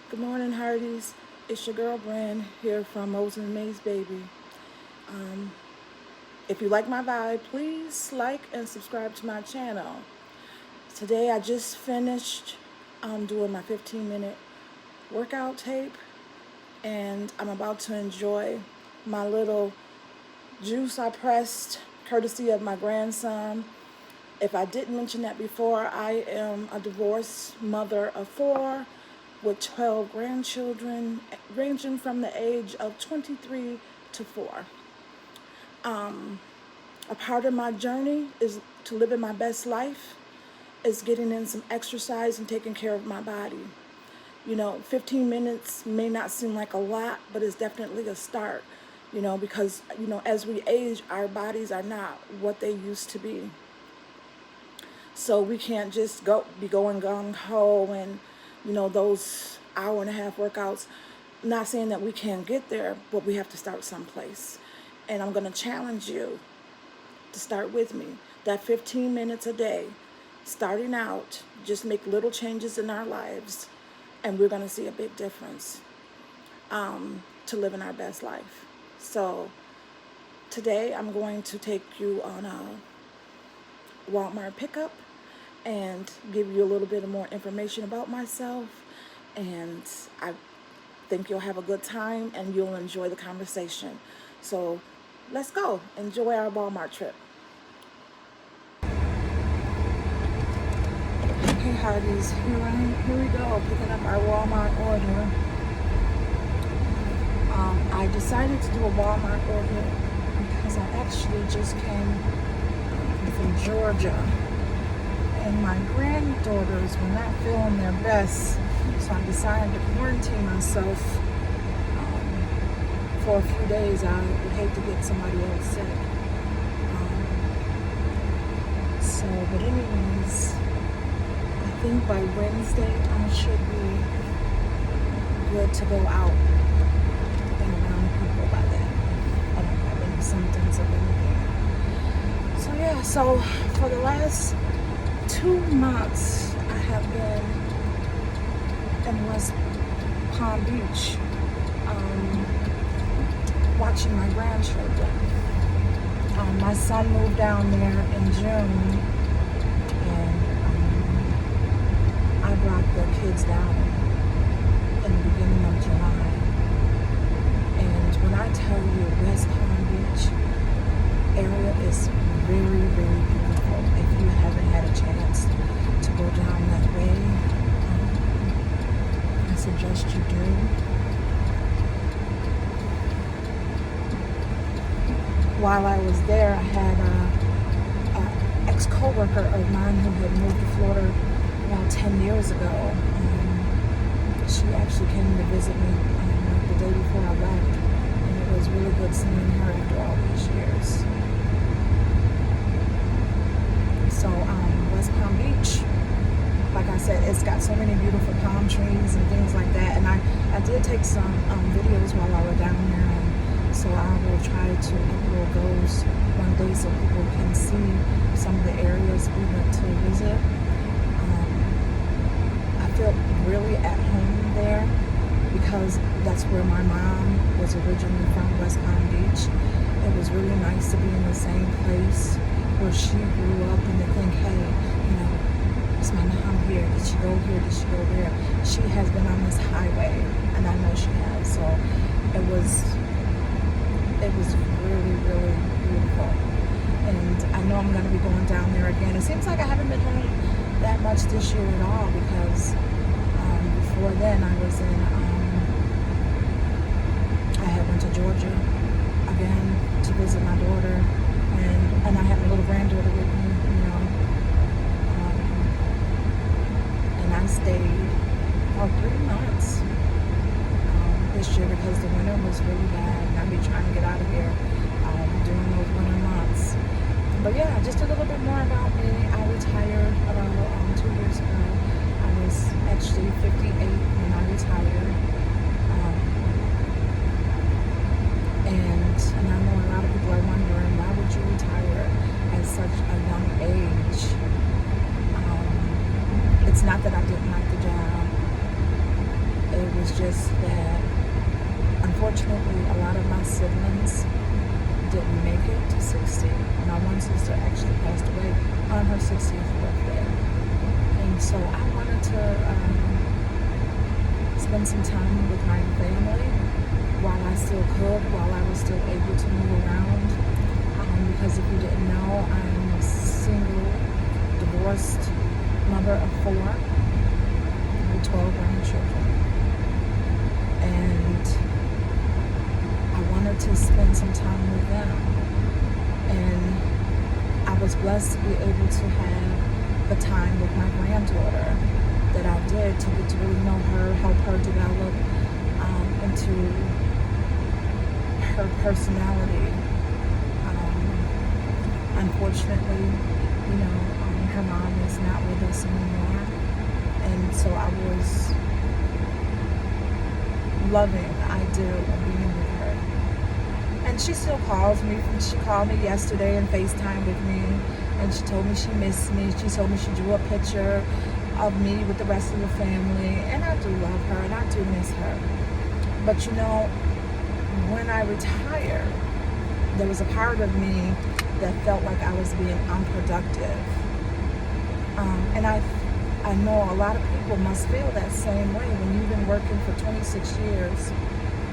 Good morning, Hearties. It's your girl, Brand, here from Moses and May's Baby. Um, if you like my vibe, please like and subscribe to my channel. Today, I just finished doing my 15-minute workout tape, and I'm about to enjoy my little juice I pressed, courtesy of my grandson. If I didn't mention that before, I am a divorced mother of 4 with 12 grandchildren ranging from the age of 23 to 4. A part of my journey is to living my best life, is getting in some exercise and taking care of my body. 15 minutes may not seem like a lot, but it's definitely a start, because, as we age, our bodies are not what they used to be. So we can't just be going gung ho and, those hour and a half workouts. Not saying that we can't get there, but we have to start someplace. And I'm going to challenge you to start with me. That 15 minutes a day, starting out, just make little changes in our lives, and we're going to see a big difference to living our best life. So today I'm going to take you on a Walmart pickup and give you a little bit more information about myself, and I think you'll have a good time and you'll enjoy the conversation. So let's go enjoy our Walmart trip. Hey Hearties, here we go, picking up our Walmart order. I decided to do a Walmart order because I actually just came from Georgia, and my granddaughters were not feeling their best, so I decided to quarantine myself for a few days. I would hate to get somebody else sick. But anyways, I think by Wednesday I should be good to go out and around people by then. I don't have any symptoms of anything. So for the last 2 months, I have been in West Palm Beach watching my grandchildren. My son moved down there in June, and I brought the kids down in the beginning of July. And when I tell you West Palm Beach area is very, very beautiful, if you haven't had a chance to go down that way, I suggest you do. While I was there, I had an ex-coworker of mine who had moved to Florida about 10 years ago. She actually came to visit me the day before I left, and it was really good seeing her after all these years. So West Palm Beach, like I said, it's got so many beautiful palm trees and things like that, and I did take some videos while I was down there, and so I will try to upload those one day so people can see some of the areas we went to visit. I felt really at home there because that's where my mom was originally from, West Palm Beach. It was really nice to be in the same place where she grew up and to think, hey, is my mom here? Did she go here? Did she go there? She has been on this highway, and I know she has. So it was really, really beautiful. And I know I'm going to be going down there again. It seems like I haven't been home that much this year at all, because before then I was in, I had went to Georgia again to visit my daughter, and I have a little granddaughter with me, and I stayed for 3 months this year because the winter was really bad, and I've been trying to get out of here during those winter months. But yeah, just a little bit more about me. I retired about 2 years ago. I was actually 58 when I retired. And I know a lot of people are wondering, why would you retire at such a young age? It's not that I didn't like the job. It was just that, unfortunately, a lot of my siblings didn't make it to 60. My one sister actually passed away on her 60th birthday. And so I wanted to spend some time with my family while I still could, while I was still able to move around. Because if you didn't know, I'm a single, divorced mother of 4 with 12 grandchildren. And I wanted to spend some time with them. And I was blessed to be able to have the time with my granddaughter that I did, to get to really know her, help her develop into her personality. Unfortunately, her mom is not with us anymore. And so I was loving the idea of being with her. And she still calls me. She called me yesterday and FaceTime with me. And she told me she missed me. She told me she drew a picture of me with the rest of the family. And I do love her and I do miss her. But when I retired, there was a part of me that felt like I was being unproductive. And I know a lot of people must feel that same way when you've been working for 26 years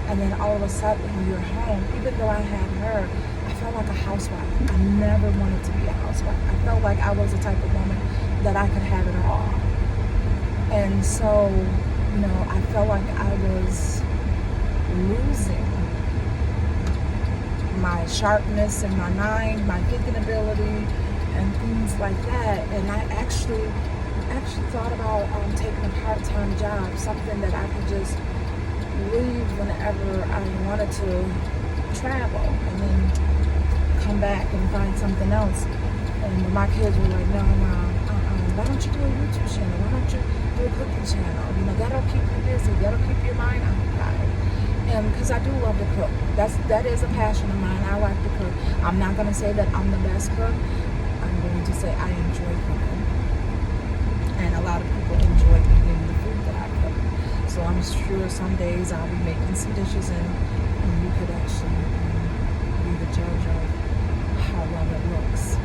and then all of a sudden you're home. Even though I had her, I felt like a housewife. I never wanted to be a housewife. I felt like I was the type of woman that I could have it all. And so, I felt like I was losing my sharpness in my mind, my thinking ability, and things like that. And I actually thought about taking a part-time job, something that I could just leave whenever I wanted to travel, and then come back and find something else. And my kids were like, no, Mom, why don't you do a YouTube channel? Why don't you do a cooking channel? That'll keep you busy. That'll keep your mind occupied. And because I do love to cook. That is a passion of mine. I like to cook. I'm not going to say that I'm the best cook. I'm going to say I enjoy cooking. And a lot of people enjoy eating the food that I cook. So I'm sure some days I'll be making some dishes and you could actually be the judge of how well it looks.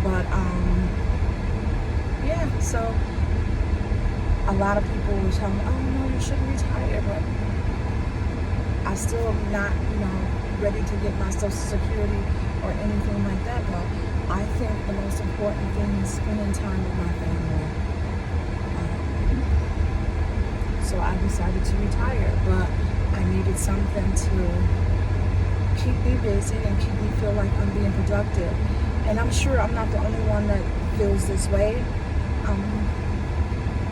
But, so a lot of people will tell me, oh no, you shouldn't retire, but I still am not, ready to get my Social Security or anything like that. But I think the most important thing is spending time with my family. So I decided to retire, but I needed something to keep me busy and keep me feel like I'm being productive. And I'm sure I'm not the only one that feels this way.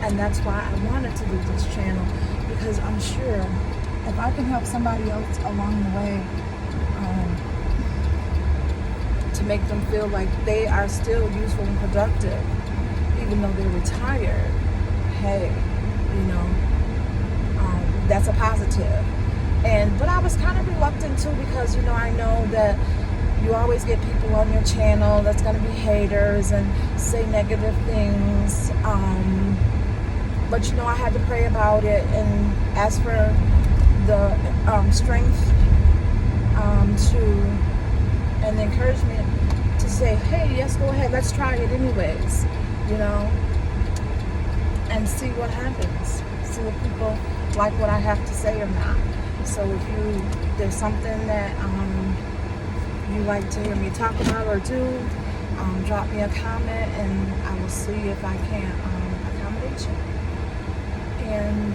And that's why I wanted to do this channel, because I'm sure if I can help somebody else along the way, to make them feel like they are still useful and productive, even though they're retired, hey, that's a positive. But I was kind of reluctant too, because I know that you always get people on your channel that's going to be haters and say negative things. But I had to pray about it and ask for the strength and the encouragement to say, hey, yes, go ahead, let's try it anyways, and see what happens. See if people like what I have to say or not. So if there's something that you like to hear me talk about or do, drop me a comment and I will see if I can accommodate you. And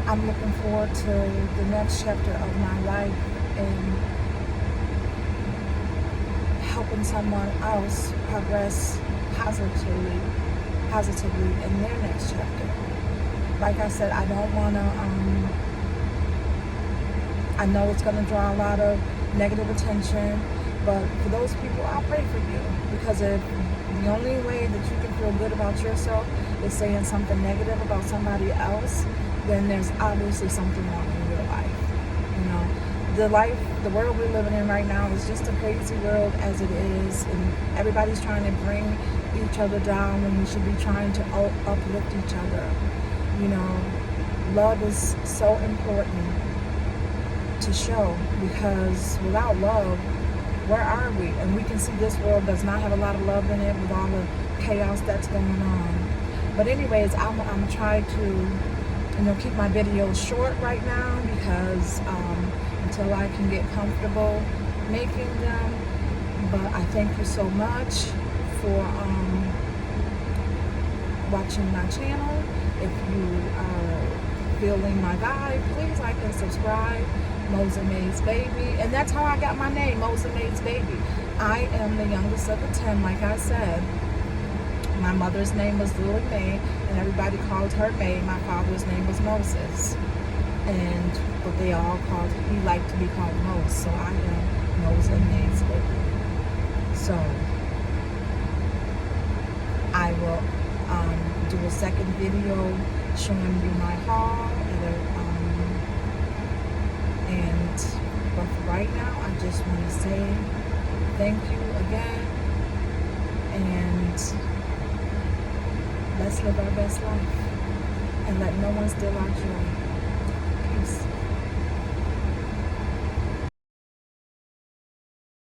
I'm looking forward to the next chapter of my life and helping someone else progress positively in their next chapter. Like I said, I don't want to, I know it's going to draw a lot of negative attention, but for those people, I'll pray for you, because if the only way that you can feel good about yourself is saying something negative about somebody else, then there's obviously something wrong in your life. The world we're living in right now is just a crazy world as it is, and everybody's trying to bring each other down when we should be trying to uplift each other. You know, love is so important to show, because without love, where are we? And we can see this world does not have a lot of love in it with all the chaos that's going on. But anyways, I'm trying to, keep my videos short right now, because until I can get comfortable making them. But I thank you so much for watching my channel. If you are feeling my vibe, please like and subscribe. Moza May's Baby. And that's how I got my name, Moza May's Baby. I am the youngest of the 10, like I said. My mother's name was Lily May, and everybody called her May. My father's name was Moses. But he liked to be called Mose, so I am Moza May's Baby. So I will do a second video showing you my haul, but for right now, I just want to say thank you again, and let's live our best life and let no one steal our joy. Peace.